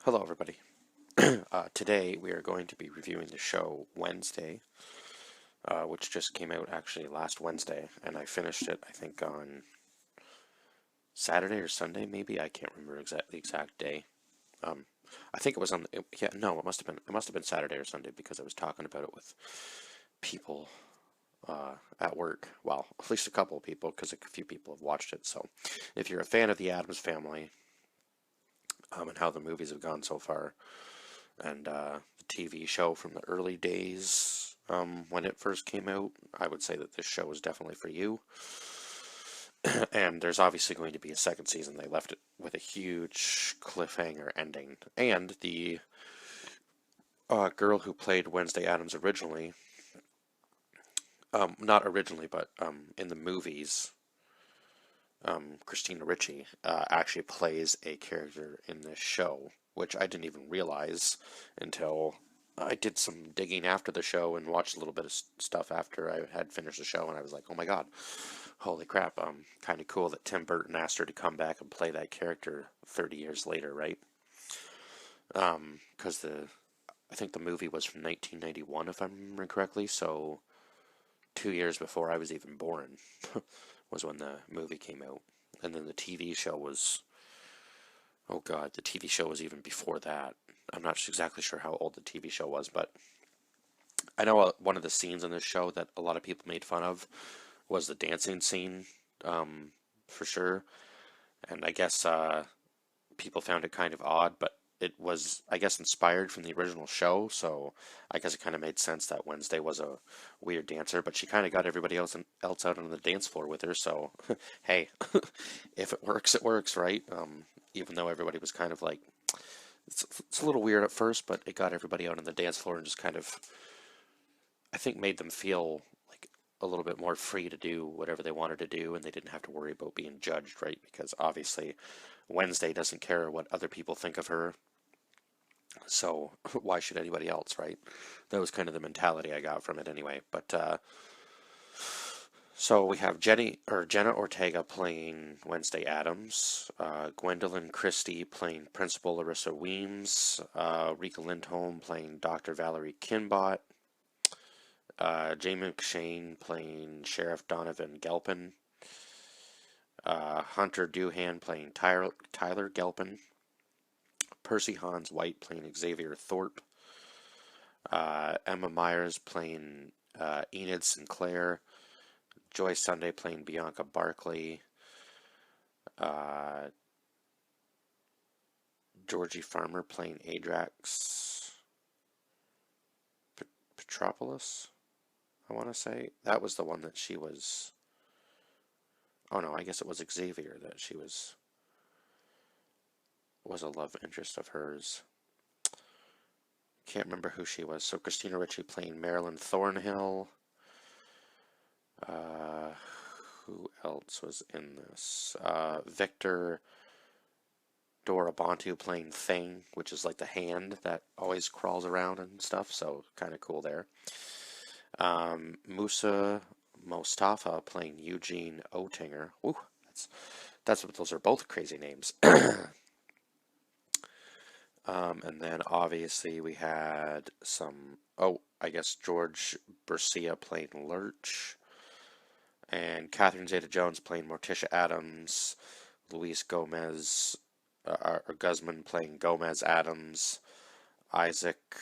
Hello, everybody. Today we are going to be reviewing the show Wednesday, which just came out actually last Wednesday, and I finished it, I think, on Saturday or Sunday, maybe. I can't remember the exact day. Um, I think it was on yeah, no, it must have been Saturday or Sunday because I was talking about it with people at work. Well, at least a couple of people because a few people have watched it. So, if you're a fan of the Addams Family and how the movies have gone so far, and the TV show from the early days when it first came out, I would say that this show is definitely for you. And there's obviously going to be a second season. They left it with a huge cliffhanger ending. And the girl who played Wednesday Addams originally, not originally, but in the movies, Christina Ricci actually plays a character in this show, which I didn't even realize until I did some digging after the show and watched a little bit of stuff after I had finished the show, and I was like, oh my god, holy crap, kind of cool that Tim Burton asked her to come back and play that character 30 years later, right? Because I think the movie was from 1991, if I remember correctly, so 2 years before I was even born was when the movie came out. And then the TV show was, oh god, the TV show was even before that. I'm not exactly sure how old the TV show was, but I know one of the scenes in this show that a lot of people made fun of was the dancing scene, for sure. And I guess people found it kind of odd, but it was, I guess, inspired from the original show, so I guess it kind of made sense that Wednesday was a weird dancer, but she kind of got everybody else out on the dance floor with her, so hey, if it works, right? Even though everybody was kind of like, it's a little weird at first, but it got everybody out on the dance floor and just kind of, I think, made them feel like a little bit more free to do whatever they wanted to do, and they didn't have to worry about being judged, right? Because obviously, Wednesday doesn't care what other people think of her, so why should anybody else, right? That was kind of the mentality I got from it anyway. But so we have Jenna Ortega playing Wednesday Addams, Gwendolyn Christie playing Principal Larissa Weems, Rika Lindholm playing Dr. Valerie Kinbot, Jay McShane playing Sheriff Donovan Gelpin, Hunter Doohan playing Tyler Gelpin, Percy Hans White playing Xavier Thorpe, Emma Myers playing Enid Sinclair, Joy Sunday playing Bianca Barkley, uh, Georgie Farmer playing Adrax Petropoulos, I want to say. That was the one that she was. Oh no, I guess it was Xavier that she was a love interest of hers. Can't remember who she was. So Christina Ricci playing Marilyn Thornhill. Uh, who else was in this? Victor Dorobantu playing Thing, which is like the hand that always crawls around and stuff. So kind of cool there. Musa Mostafa playing Eugene Oettinger. Ooh, that's what those are both crazy names. And then obviously we had some. Oh, I guess George Bercia playing Lurch, and Catherine Zeta-Jones playing Morticia Addams, Luis Gomez or Guzman playing Gomez Addams, Isaac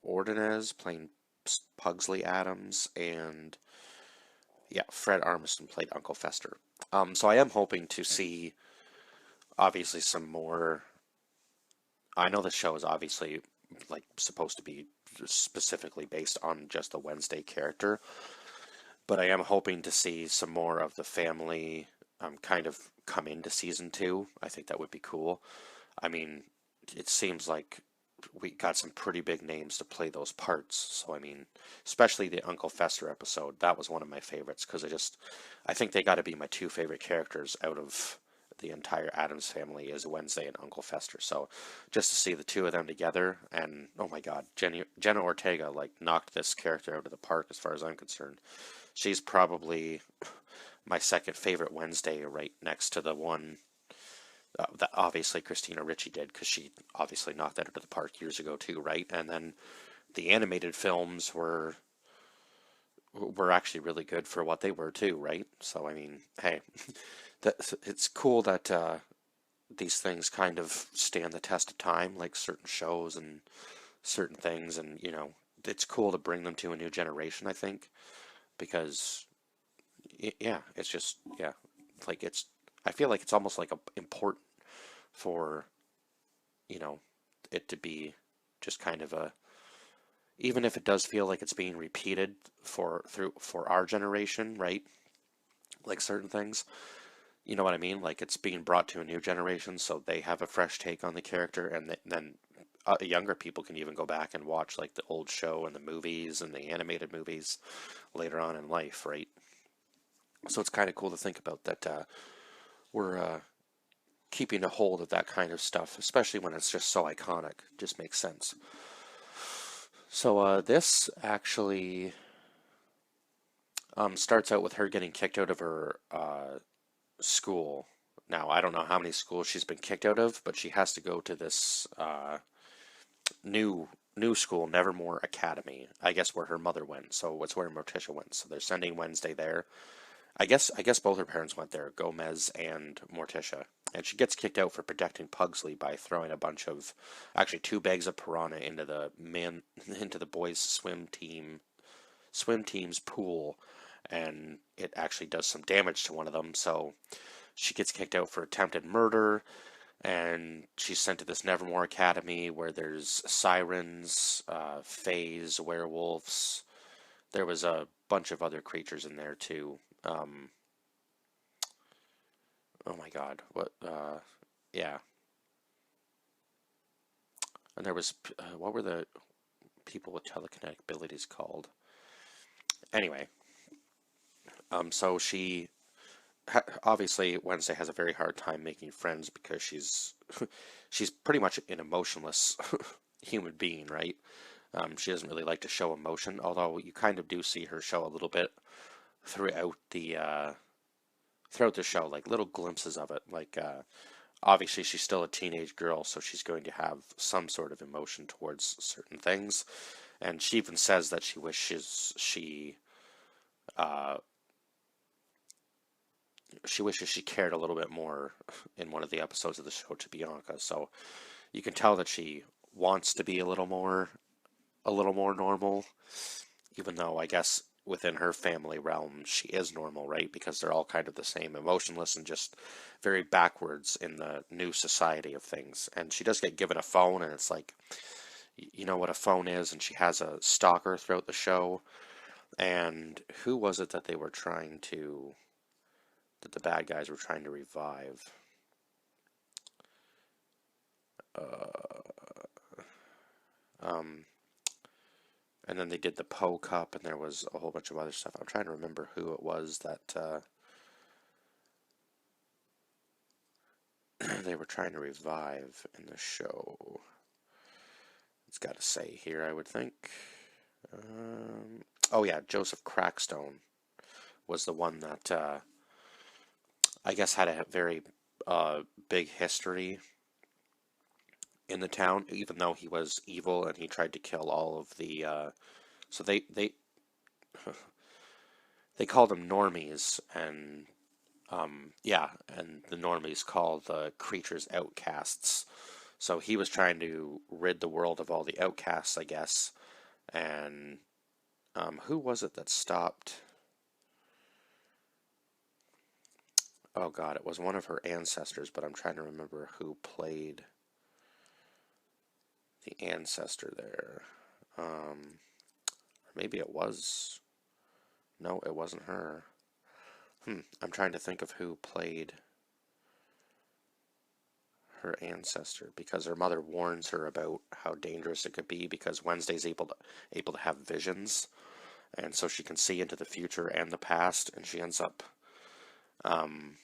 Ordonez playing Pugsley Addams, and yeah, Fred Armisen played Uncle Fester. So I am hoping to see obviously some more. I know the show is obviously like supposed to be specifically based on just the Wednesday character, but I am hoping to see some more of the family kind of come into season two. I think that would be cool. I mean, it seems like we got some pretty big names to play those parts. So I mean, especially the Uncle Fester episode, that was one of my favorites because I think they got to be my two favorite characters out of the entire Addams family is Wednesday and Uncle Fester. So just to see the two of them together, and oh my God, Jenna Ortega like knocked this character out of the park as far as I'm concerned. She's probably my second favorite Wednesday, right next to the one That obviously Christina Ricci did because she obviously knocked that out of the park years ago too, right? And then the animated films were actually really good for what they were too, right? So I mean, hey, it's cool that these things kind of stand the test of time, like certain shows and certain things, and it's cool to bring them to a new generation. I think because yeah, it's just yeah, like it's. I feel like it's almost like important for you know it to be just kind of a even if it does feel like it's being repeated for our generation, right? Like certain things, you know what I mean? Like it's being brought to a new generation, so they have a fresh take on the character, and then younger people can even go back and watch like the old show and the movies and the animated movies later on in life, right? So it's kind of cool to think about that we're keeping a hold of that kind of stuff, especially when it's just so iconic. Just makes sense. So this actually starts out with her getting kicked out of her school. Now, I don't know how many schools she's been kicked out of, but she has to go to this new new school, Nevermore Academy. I guess where her mother went. So it's where Morticia went. So they're sending Wednesday there. I guess both her parents went there, Gomez and Morticia. And she gets kicked out for protecting Pugsley by throwing a bunch of actually two bags of piranha into the into the boys swim team's pool, and it actually does some damage to one of them. So she gets kicked out for attempted murder, and she's sent to this Nevermore Academy where there's sirens, fays, werewolves. There was a bunch of other creatures in there too. Oh my God, what? Yeah, and there was what were the people with telekinetic abilities called? Anyway, so she obviously Wednesday has a very hard time making friends because she's pretty much an emotionless human being, right? She doesn't really like to show emotion, although you kind of do see her show a little bit throughout the show, like little glimpses of it. Like obviously she's still a teenage girl, so she's going to have some sort of emotion towards certain things, and she even says that uh, she wishes she cared a little bit more in one of the episodes of the show to Bianca. So you can tell that she wants to be a little more normal, even though I guess within her family realm she is normal, right? Because they're all kind of the same, emotionless and just very backwards in the new society of things. And she does get given a phone, and it's like, you know what a phone is, and she has a stalker throughout the show. And who was it that the bad guys were trying to revive? Um, and then they did the Poe Cup, and there was a whole bunch of other stuff. I'm trying to remember who it was that they were trying to revive in the show. It's got to say here, I would think. Oh yeah, Joseph Crackstone was the one that I guess had a very big history in the town, even though he was evil and he tried to kill all of the. So they called them normies, and yeah, and the normies call the creatures outcasts. So he was trying to rid the world of all the outcasts, I guess. And who was it that stopped? Oh God, it was one of her ancestors, but I'm trying to remember who played the ancestor there. Or maybe it was. No, it wasn't her. I'm trying to think of who played her ancestor because her mother warns her about how dangerous it could be because Wednesday's able to have visions, and so she can see into the future and the past, and she ends up um,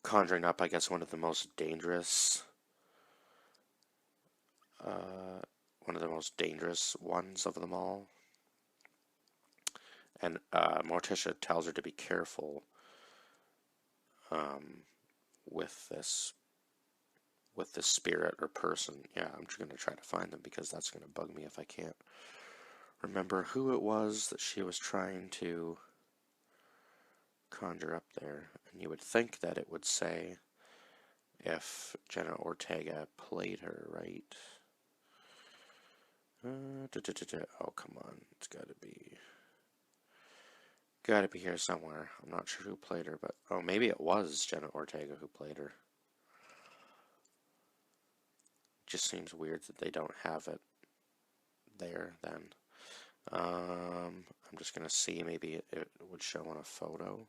conjuring up, I guess, uh, one of the most dangerous ones of them all. And Morticia tells her to be careful with this spirit or person. Yeah, I'm just gonna try to find them because that's gonna bug me if I can't remember who it was that she was trying to conjure up there. And you would think that it would say if Jenna Ortega played her, right? Oh, come on. It's gotta be here somewhere. I'm not sure who played her, but oh, maybe it was Jenna Ortega who played her. Just seems weird that they don't have it there then. I'm just gonna see, maybe it would show on a photo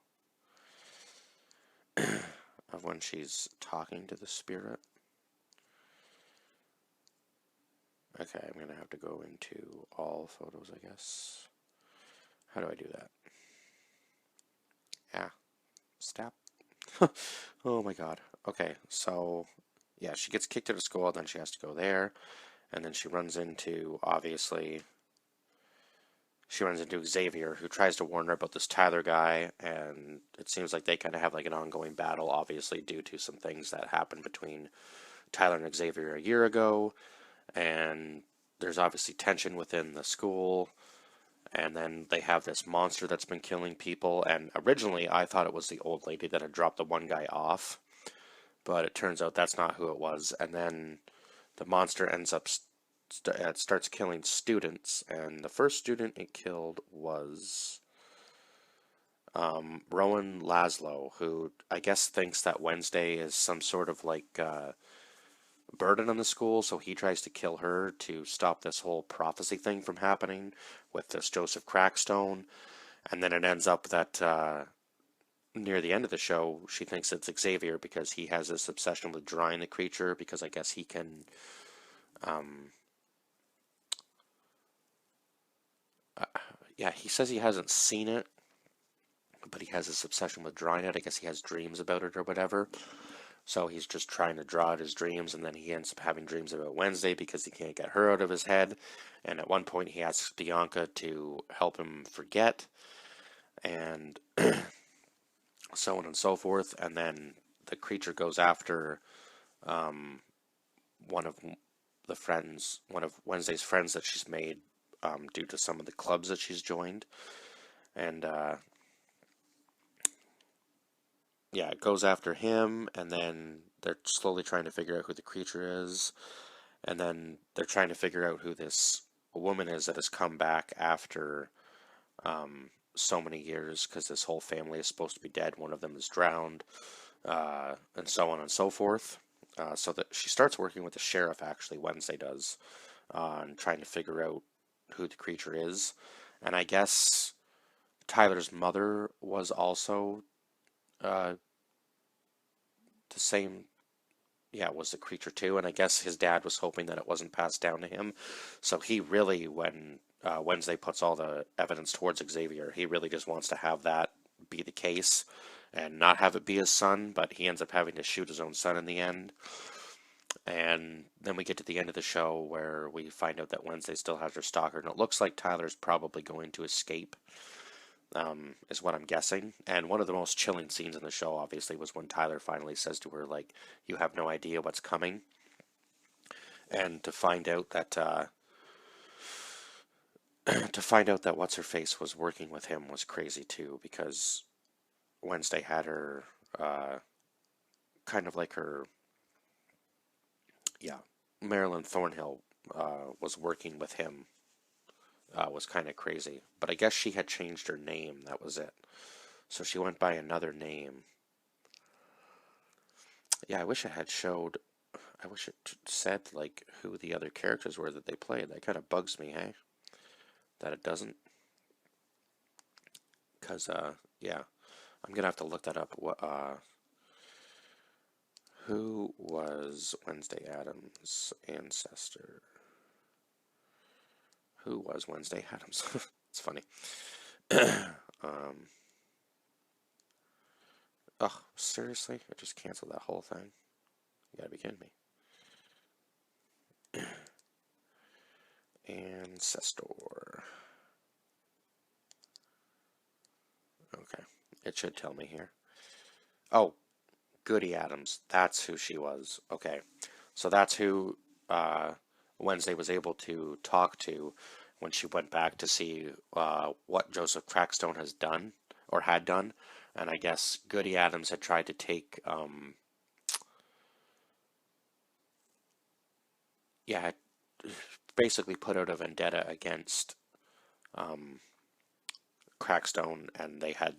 of when she's talking to the spirit. Okay, I'm gonna have to go into all photos, I guess. How do I do that? Yeah, stop. Oh my god. Okay, so yeah, she gets kicked out of school, then she has to go there, and then she runs into, obviously, Xavier, who tries to warn her about this Tyler guy, and it seems like they kind of have like an ongoing battle, obviously, due to some things that happened between Tyler and Xavier a year ago, and there's obviously tension within the school, and then they have this monster that's been killing people, and originally I thought it was the old lady that had dropped the one guy off, but it turns out that's not who it was, and then the monster ends up it starts killing students, and the first student it killed was Rowan Laszlo, who I guess thinks that Wednesday is some sort of like burden on the school, so he tries to kill her to stop this whole prophecy thing from happening with this Joseph Crackstone, and then it ends up that near the end of the show, she thinks it's Xavier because he has this obsession with drawing the creature because I guess he can yeah, he says he hasn't seen it, but he has this obsession with drawing it. I guess he has dreams about it or whatever. So he's just trying to draw out his dreams, and then he ends up having dreams about Wednesday because he can't get her out of his head. And at one point, he asks Bianca to help him forget, and so on and so forth. And then the creature goes after one of one of Wednesday's friends that she's made due to some of the clubs that she's joined. And yeah, it goes after him, and then they're slowly trying to figure out who the creature is, and then they're trying to figure out who this woman is that has come back after so many years, because this whole family is supposed to be dead. One of them is drowned, and so on and so forth. So that she starts working with the sheriff, actually, Wednesday does, and trying to figure out who the creature is. And I guess Tyler's mother was also the same, yeah, was the creature too, and I guess his dad was hoping that it wasn't passed down to him. So he really, when Wednesday puts all the evidence towards Xavier, he really just wants to have that be the case and not have it be his son, but he ends up having to shoot his own son in the end. And then we get to the end of the show where we find out that Wednesday still has her stalker, and it looks like Tyler's probably going to escape, is what I'm guessing. And one of the most chilling scenes in the show, obviously, was when Tyler finally says to her, like, "You have no idea what's coming." And to find out that what's her face was working with him was crazy too, because Wednesday had her kind of like her, yeah, Marilyn Thornhill was working with him. Was kind of crazy, but I guess she had changed her name. That was it. So she went by another name. Yeah, I wish it had showed. I wish it said like who the other characters were that they played. That kind of bugs me, hey, that it doesn't. Cause yeah, I'm gonna have to look that up. What who was Wednesday Addams' ancestor? Who was Wednesday Addams? It's funny. um, oh, seriously? I just canceled that whole thing. You gotta be kidding me. Ancestor. Okay, it should tell me here. Oh, Goody Adams. That's who she was. Okay. So that's who Wednesday was able to talk to when she went back to see what Joseph Crackstone has done or had done. And I guess Goody Adams had tried to take, yeah, basically put out a vendetta against Crackstone, and they had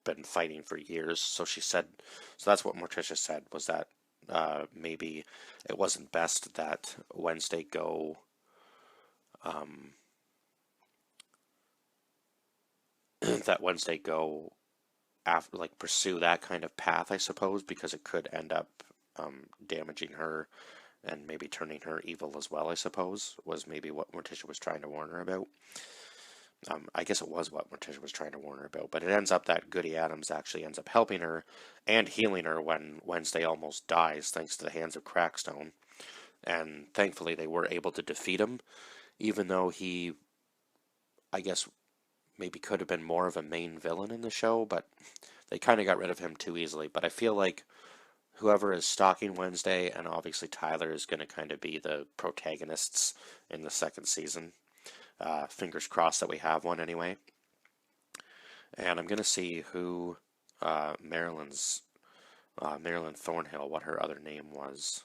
been fighting for years. So she said, so that's what Morticia said, was that maybe it wasn't best that Wednesday go that Wednesday go after, like, pursue that kind of path, I suppose, because it could end up damaging her and maybe turning her evil as well, I suppose, was maybe what Morticia was trying to warn her about. I guess it was what Morticia was trying to warn her about, but it ends up that Goody Adams actually ends up helping her and healing her when Wednesday almost dies, thanks to the hands of Crackstone. And thankfully, they were able to defeat him, even though he, I guess, maybe could have been more of a main villain in the show, but they kind of got rid of him too easily. But I feel like whoever is stalking Wednesday, and obviously Tyler, is going to kind of be the protagonists in the second season. Fingers crossed that we have one anyway. And I'm going to see who Marilyn Thornhill, what her other name was.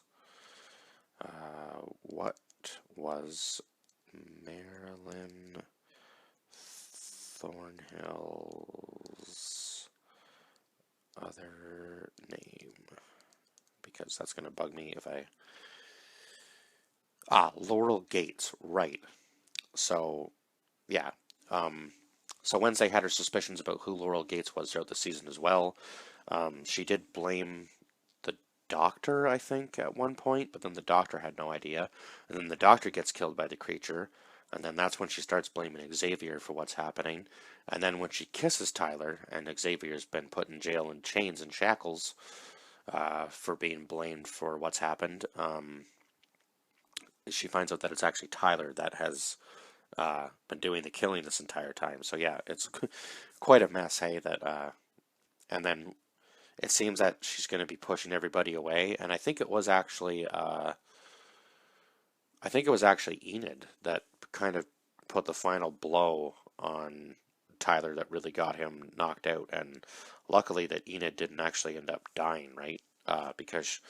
What was Marilyn Thornhill's other name? Because that's going to bug me if I... Laurel Gates, right. So, yeah. So Wednesday had her suspicions about who Laurel Gates was throughout the season as well. She did blame the doctor, I think, at one point, but then the doctor had no idea. And then the doctor gets killed by the creature, and then that's when she starts blaming Xavier for what's happening. And then when she kisses Tyler, and Xavier's been put in jail in chains and shackles for being blamed for what's happened, she finds out that it's actually Tyler that has been doing the killing this entire time. So yeah, it's quite a mess, hey, that, and then it seems that she's going to be pushing everybody away, and I think it was actually, Enid that kind of put the final blow on Tyler that really got him knocked out, and luckily that Enid didn't actually end up dying, right? Because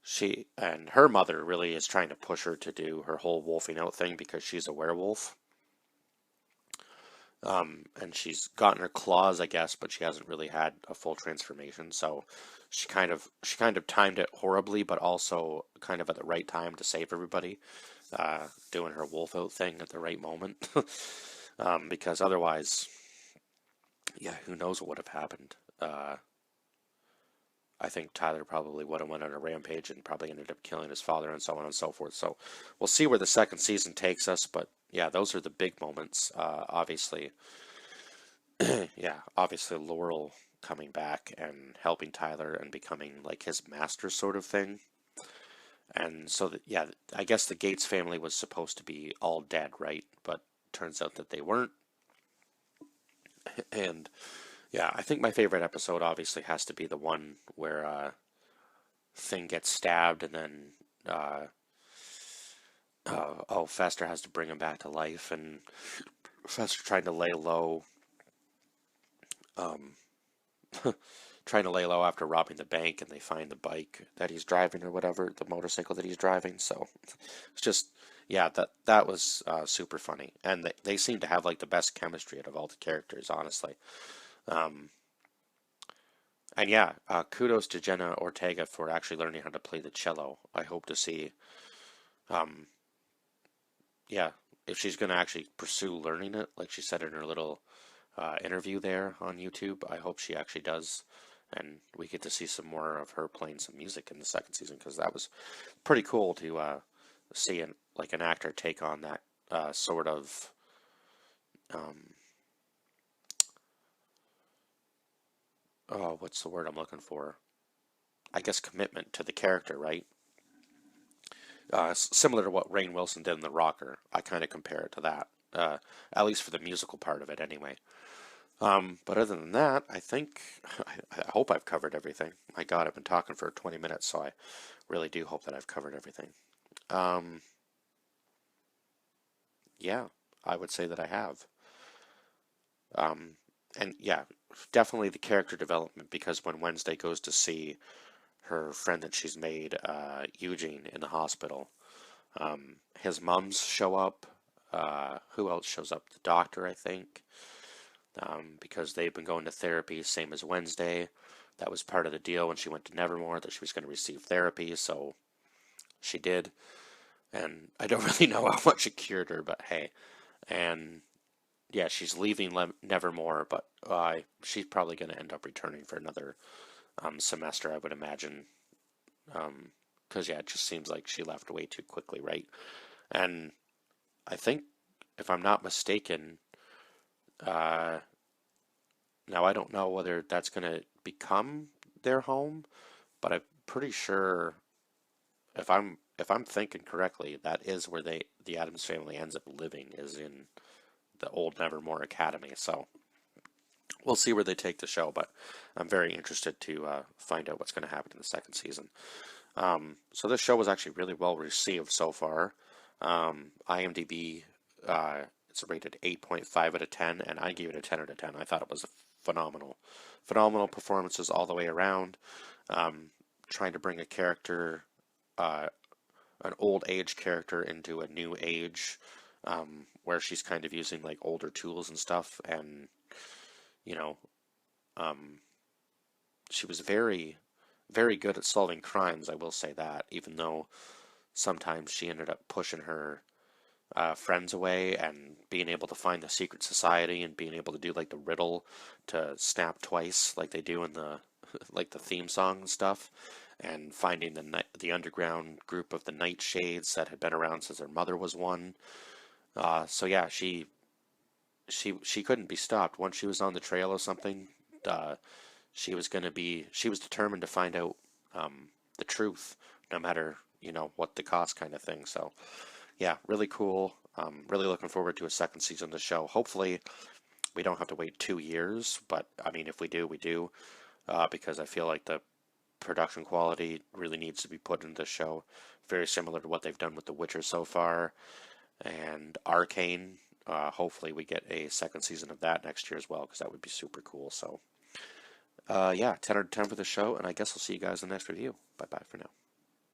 she and her mother really is trying to push her to do her whole wolfing out thing because she's a werewolf. And she's gotten her claws, I guess, but she hasn't really had a full transformation. So she kind of timed it horribly, but also kind of at the right time to save everybody, doing her wolf out thing at the right moment. Because otherwise, yeah, who knows what would have happened. I think Tyler probably would have went on a rampage and probably ended up killing his father and so on and so forth. So we'll see where the second season takes us. But yeah, those are the big moments. Obviously, yeah, obviously Laurel coming back and helping Tyler and becoming like his master sort of thing. And so that, yeah, I guess the Gates family was supposed to be all dead, right? But turns out that they weren't. And yeah, I think my favorite episode obviously has to be the one where Thing gets stabbed and then uh, Fester has to bring him back to life, and Fester trying to lay low, um, trying to lay low after robbing the bank, and they find the bike that he's driving or whatever, the motorcycle that he's driving. So it's just, yeah, that was super funny, and they seem to have like the best chemistry out of all the characters, honestly. Um, and yeah, kudos to Jenna Ortega for actually learning how to play the cello. I hope to see, um, yeah, if she's going to actually pursue learning it, like she said in her little interview there on YouTube. I hope she actually does, and we get to see some more of her playing some music in the second season, because that was pretty cool to see an actor take on that sort of um, what's the word I'm looking for? I guess commitment to the character, right? Similar to what Rainn Wilson did in The Rocker. I kind of compare it to that, at least for the musical part of it, anyway. But other than that, I think, I hope I've covered everything. My God, I've been talking for 20 minutes, so I really do hope that I've covered everything. Um, yeah, I would say that I have. Um, and yeah, definitely the character development, because when Wednesday goes to see her friend that she's made, Eugene, in the hospital, his mums show up. Who else shows up? The doctor, I think, because they've been going to therapy, same as Wednesday. That was part of the deal when she went to Nevermore, that she was going to receive therapy, so she did. And I don't really know how much it cured her, but hey. And yeah, she's leaving Nevermore, but she's probably going to end up returning for another semester, I would imagine. Because, yeah, it just seems like she left way too quickly, right? And I think, if I'm not mistaken, uh, now I don't know whether that's going to become their home, but I'm pretty sure, if I'm thinking correctly, that is where the Addams family ends up living, is in the old Nevermore Academy. So we'll see where they take the show, but I'm very interested to find out what's going to happen in the second season. So this show was actually really well received so far. IMDb, it's rated 8.5 out of 10, and I gave it a 10 out of 10. I thought it was phenomenal. Phenomenal performances all the way around. Trying to bring a character, uh, an old age character, into a new age, where she's kind of using like older tools and stuff, and you know, um, she was very, very good at solving crimes. I will say that, even though sometimes she ended up pushing her friends away, and being able to find the secret society, and being able to do like the riddle to snap twice, like they do in the like the theme song and stuff, and finding the underground group of the Nightshades that had been around since her mother was one. So yeah, she couldn't be stopped once she was on the trail of something. Uh, she was determined to find out the truth, no matter what the cost, kind of thing. So yeah, really cool. Really looking forward to a second season of the show. Hopefully, we don't have to wait 2 years, but I mean, if we do, we do, because I feel like the production quality really needs to be put into the show. Very similar to what they've done with The Witcher so far, and Arcane. Hopefully, we get a second season of that next year as well, because that would be super cool. So, yeah, 10 out of 10 for the show, and I guess I'll see you guys in the next review. Bye bye for now.